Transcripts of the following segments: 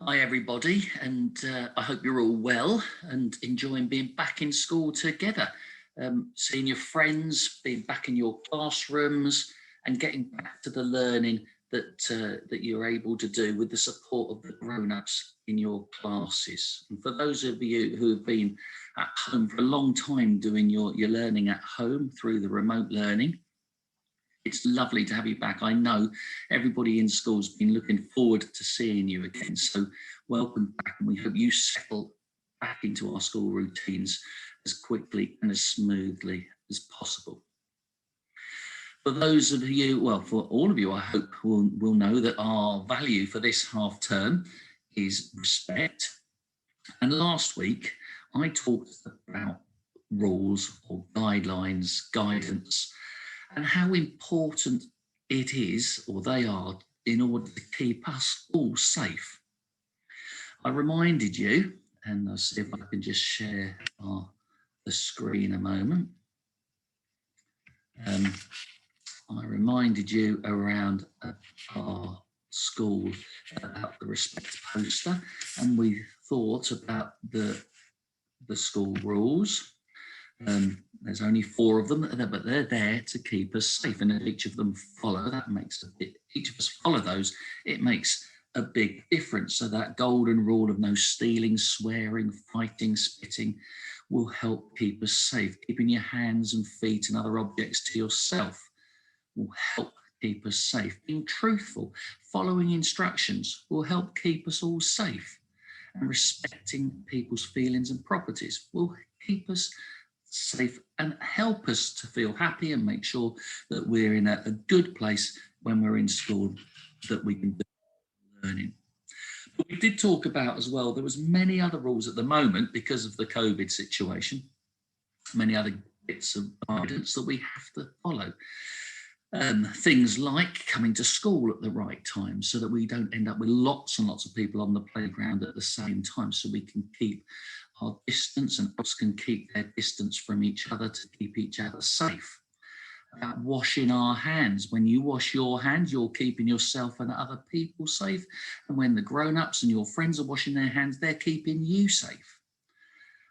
Hi everybody, and I hope you're all well and enjoying being back in school together, seeing your friends, being back in your classrooms and getting back to the learning that you're able to do with the support of the grown-ups in your classes. And for those of you who have been at home for a long time doing your learning at home through the remote learning, it's lovely to have you back. I know everybody in school's been looking forward to seeing you again. So welcome back, and we hope you settle back into our school routines as quickly and as smoothly as possible. For those of you, well, for all of you, I hope will know that our value for this half term is respect. And last week, I talked about rules or guidelines, guidance, and how important it is, or they are, in order to keep us all safe. I reminded you, and I'll see if I can just share the screen a moment. I reminded you around our school about the respect poster, and we thought about the school rules. There's only 4 of them, but they're there to keep us safe. And if each of them follow, each of us follow those, it makes a big difference. So that golden rule of no stealing, swearing, fighting, spitting will help keep us safe. Keeping your hands and feet and other objects to yourself will help keep us safe. Being truthful, following instructions will help keep us all safe. And respecting people's feelings and properties will keep us safe and help us to feel happy and make sure that we're in a good place when we're in school, that we can do learning. But we did talk about as well, there was many other rules at the moment because of the COVID situation, many other bits of guidance that we have to follow. Things like coming to school at the right time so that we don't end up with lots and lots of people on the playground at the same time, so we can keep our distance and others can keep their distance from each other to keep each other safe. About washing our hands. When you wash your hands, you're keeping yourself and other people safe. And when the grown-ups and your friends are washing their hands, they're keeping you safe.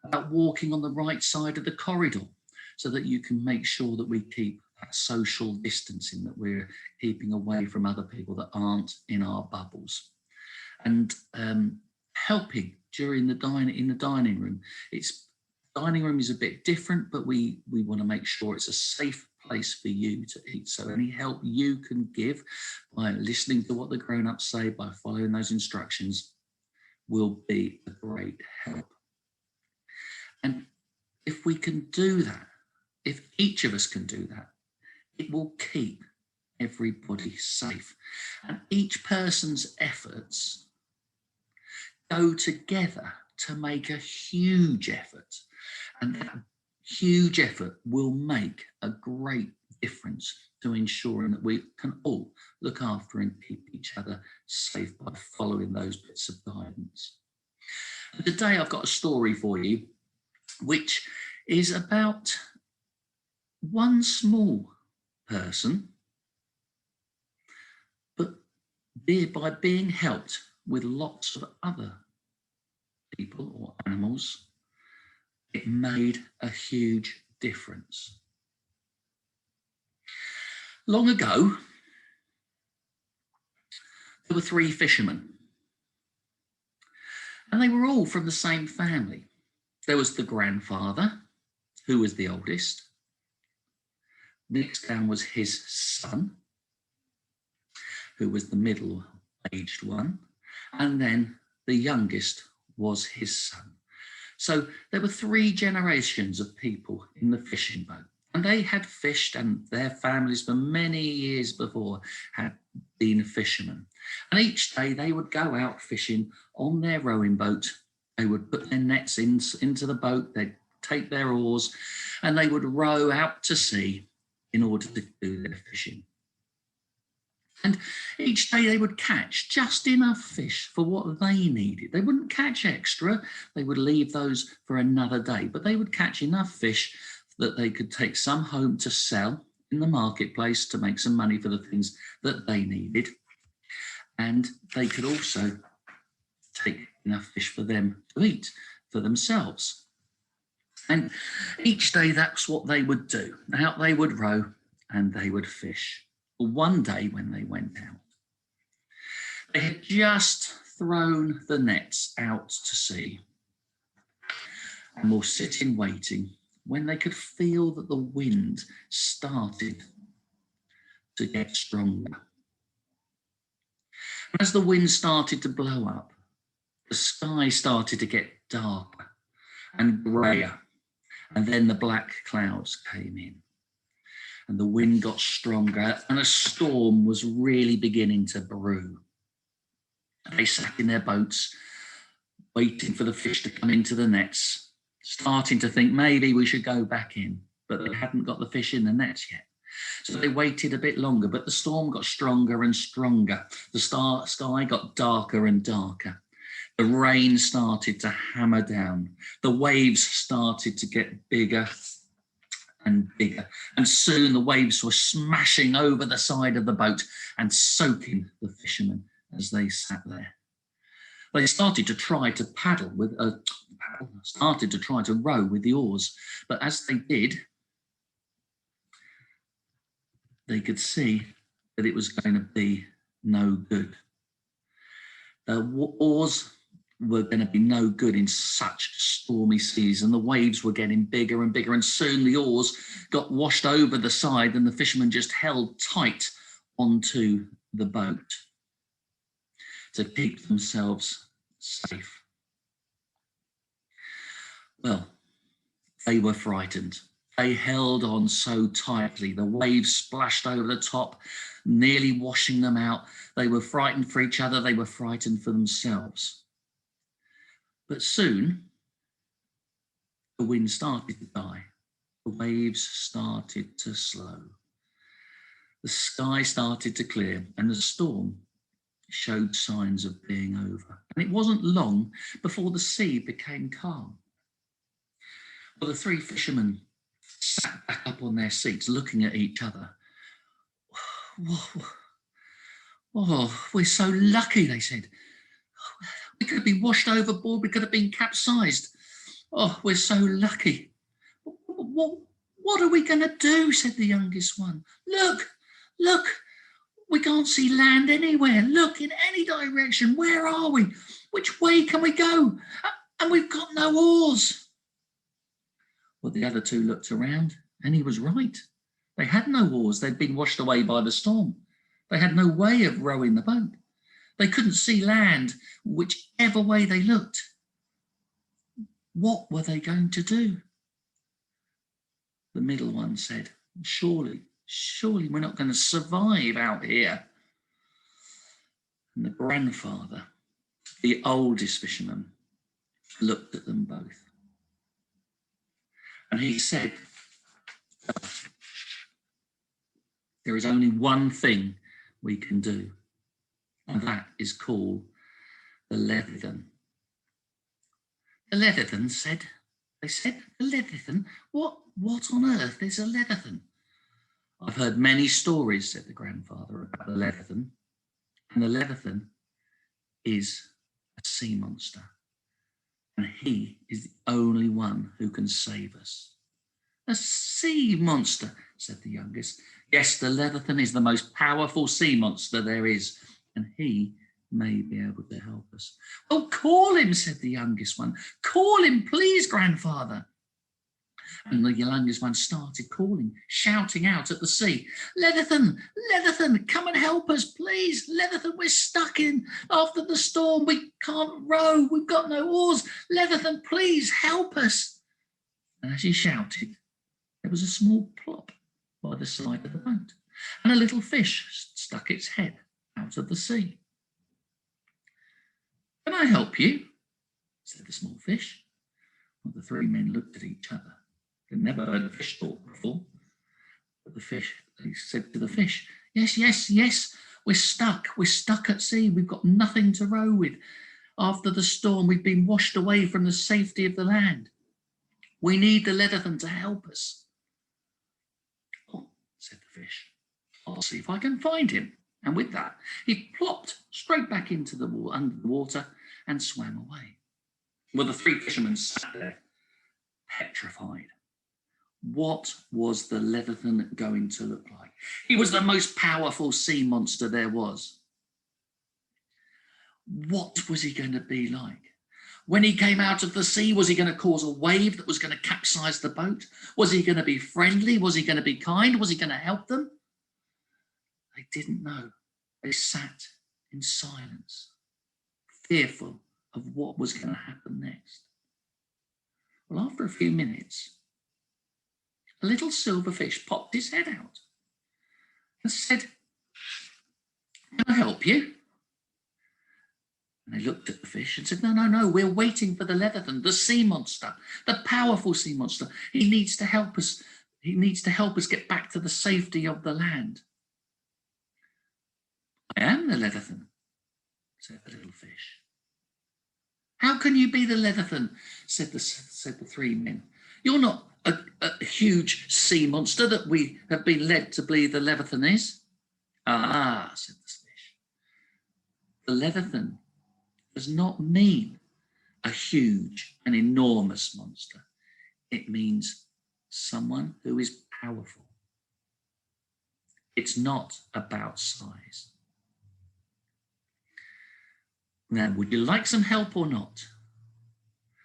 About walking on the right side of the corridor so that you can make sure that we keep that social distancing, that we're keeping away from other people that aren't in our bubbles. And helping during the dining room. Dining room is a bit different, but we want to make sure it's a safe place for you to eat. So any help you can give by listening to what the grown-ups say, by following those instructions, will be a great help. And if we can do that, if each of us can do that, it will keep everybody safe. And each person's efforts go together to make a huge effort. And that huge effort will make a great difference to ensuring that we can all look after and keep each other safe by following those bits of guidance. And today I've got a story for you, which is about one small person, but by being helped with lots of other people or animals, it made a huge difference. Long ago, there were 3 fishermen, and they were all from the same family. There was the grandfather, who was the oldest. Next down was his son, who was the middle-aged one, and then the youngest was his son. So there were 3 generations of people in the fishing boat, and they had fished, and their families for many years before had been fishermen. And each day they would go out fishing on their rowing boat. They would put their nets into the boat, they'd take their oars, and they would row out to sea in order to do their fishing. And each day they would catch just enough fish for what they needed. They wouldn't catch extra. They would leave those for another day, but they would catch enough fish that they could take some home to sell in the marketplace to make some money for the things that they needed. And they could also take enough fish for them to eat for themselves. And each day that's what they would do. Out they would row and they would fish. But one day when they went out, they had just thrown the nets out to sea and were sitting waiting when they could feel that the wind started to get stronger. As the wind started to blow up, the sky started to get darker and greyer, and then the black clouds came in, and the wind got stronger, and a storm was really beginning to brew. They sat in their boats, waiting for the fish to come into the nets, starting to think maybe we should go back in, but they hadn't got the fish in the nets yet. So they waited a bit longer, but the storm got stronger and stronger. The sky got darker and darker. The rain started to hammer down. The waves started to get bigger and bigger. And soon the waves were smashing over the side of the boat and soaking the fishermen as they sat there. They started to try to row with the oars. But as they did, they could see that it was going to be no good. The oars were going to be no good in such stormy seas, and the waves were getting bigger and bigger, and soon the oars got washed over the side and the fishermen just held tight onto the boat to keep themselves safe. Well, they were frightened. They held on so tightly. The waves splashed over the top, nearly washing them out. They were frightened for each other. They were frightened for themselves. But soon, the wind started to die. The waves started to slow. The sky started to clear, and the storm showed signs of being over. And it wasn't long before the sea became calm. Well, the three fishermen sat back up on their seats, looking at each other. Oh, we're so lucky, they said. We could have been washed overboard. We could have been capsized. Oh, we're so lucky. What are we going to do? Said the youngest one. Look, we can't see land anywhere. Look in any direction. Where are we? Which way can we go? And we've got no oars. Well, the other two looked around, and he was right. They had no oars. They'd been washed away by the storm. They had no way of rowing the boat. They couldn't see land whichever way they looked. What were they going to do? The middle one said, surely we're not going to survive out here. And the grandfather, the oldest fisherman, looked at them both. And he said, there is only one thing we can do, and that is call the Leviathan. The Leviathan said, the Leviathan? What on earth is a Leviathan? I've heard many stories, said the grandfather, about the Leviathan. And the Leviathan is a sea monster. And he is the only one who can save us. A sea monster, said the youngest. Yes, the Leviathan is the most powerful sea monster there is, and he may be able to help us. Oh, call him, said the youngest one. Call him, please, grandfather. And the youngest one started calling, shouting out at the sea, Leviathan, come and help us, please. Leviathan, we're stuck in after the storm. We can't row. We've got no oars. Leviathan, please help us. And as he shouted, there was a small plop by the side of the boat, and a little fish stuck its head out of the sea. Can I help you? Said the small fish. Well, the three men looked at each other. They'd never heard a fish talk before. But they said to the fish, yes, we're stuck at sea. We've got nothing to row with. After the storm, we've been washed away from the safety of the land. We need the Leviathan to help us. Oh, said the fish, I'll see if I can find him. And with that, he plopped straight back into under the water and swam away. Well, the three fishermen sat there, petrified. What was the Leviathan going to look like? He was the most powerful sea monster there was. What was he going to be like? When he came out of the sea, was he going to cause a wave that was going to capsize the boat? Was he going to be friendly? Was he going to be kind? Was he going to help them? They didn't know. They sat in silence, fearful of what was going to happen next. Well, after a few minutes, a little silver fish popped his head out and said, "Can I help you?" And they looked at the fish and said, no, we're waiting for the Leviathan, the sea monster, the powerful sea monster. He needs to help us. He needs to help us get back to the safety of the land. "I am the Leviathan," said the little fish. "How can you be the Leviathan?" said the three men. "You're not a huge sea monster that we have been led to believe the Leviathan is." "Ah," said the fish, "the Leviathan does not mean a huge and enormous monster. It means someone who is powerful. It's not about size." Now, would you like some help or not?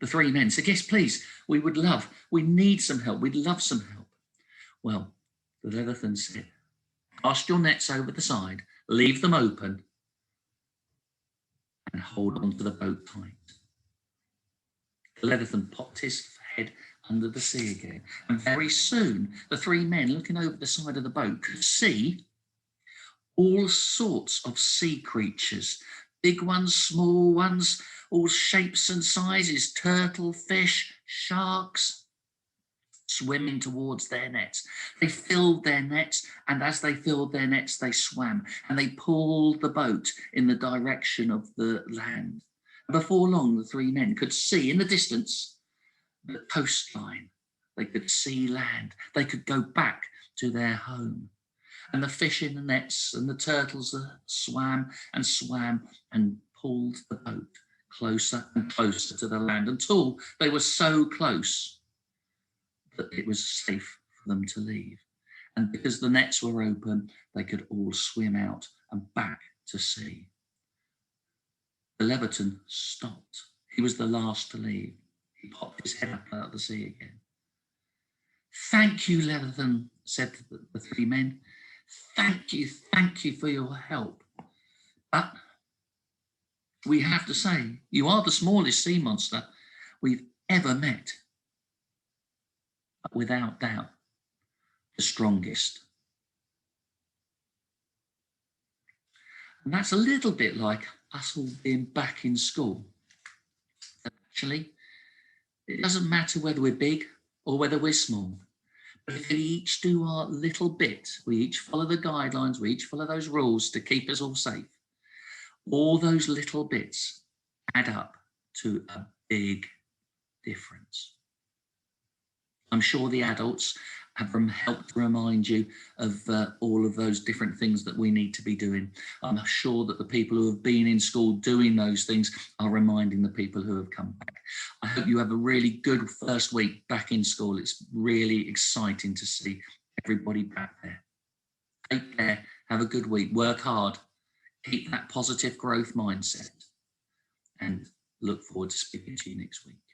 The three men said, "Yes, please. We need some help. We'd love some help." Well, the Leviathan said, "Cast your nets over the side, leave them open, and hold on to the boat tight." The Leviathan popped his head under the sea again, and very soon the three men, looking over the side of the boat, could see all sorts of sea creatures, big ones, small ones, all shapes and sizes, turtle, fish, sharks, swimming towards their nets. They filled their nets, and as they filled their nets, they swam, and they pulled the boat in the direction of the land. And before long, the three men could see in the distance the coastline. They could see land. They could go back to their home. And the fish in the nets and the turtles swam and pulled the boat closer and closer to the land until they were so close that it was safe for them to leave. And because the nets were open, they could all swim out and back to sea. The Leviathan stopped. He was the last to leave. He popped his head up out of the sea again. "Thank you, Leviathan," said the three men. Thank you for your help. But we have to say, you are the smallest sea monster we've ever met. But without doubt, the strongest." And that's a little bit like us all being back in school. Actually, it doesn't matter whether we're big or whether we're small. But if we each do our little bit, we each follow the guidelines, we each follow those rules to keep us all safe, all those little bits add up to a big difference. I'm sure the adults have helped remind you of all of those different things that we need to be doing. I'm sure that the people who have been in school doing those things are reminding the people who have come back. I hope you have a really good first week back in school. It's really exciting to see everybody back there. Take care, have a good week, work hard, keep that positive growth mindset, and look forward to speaking to you next week.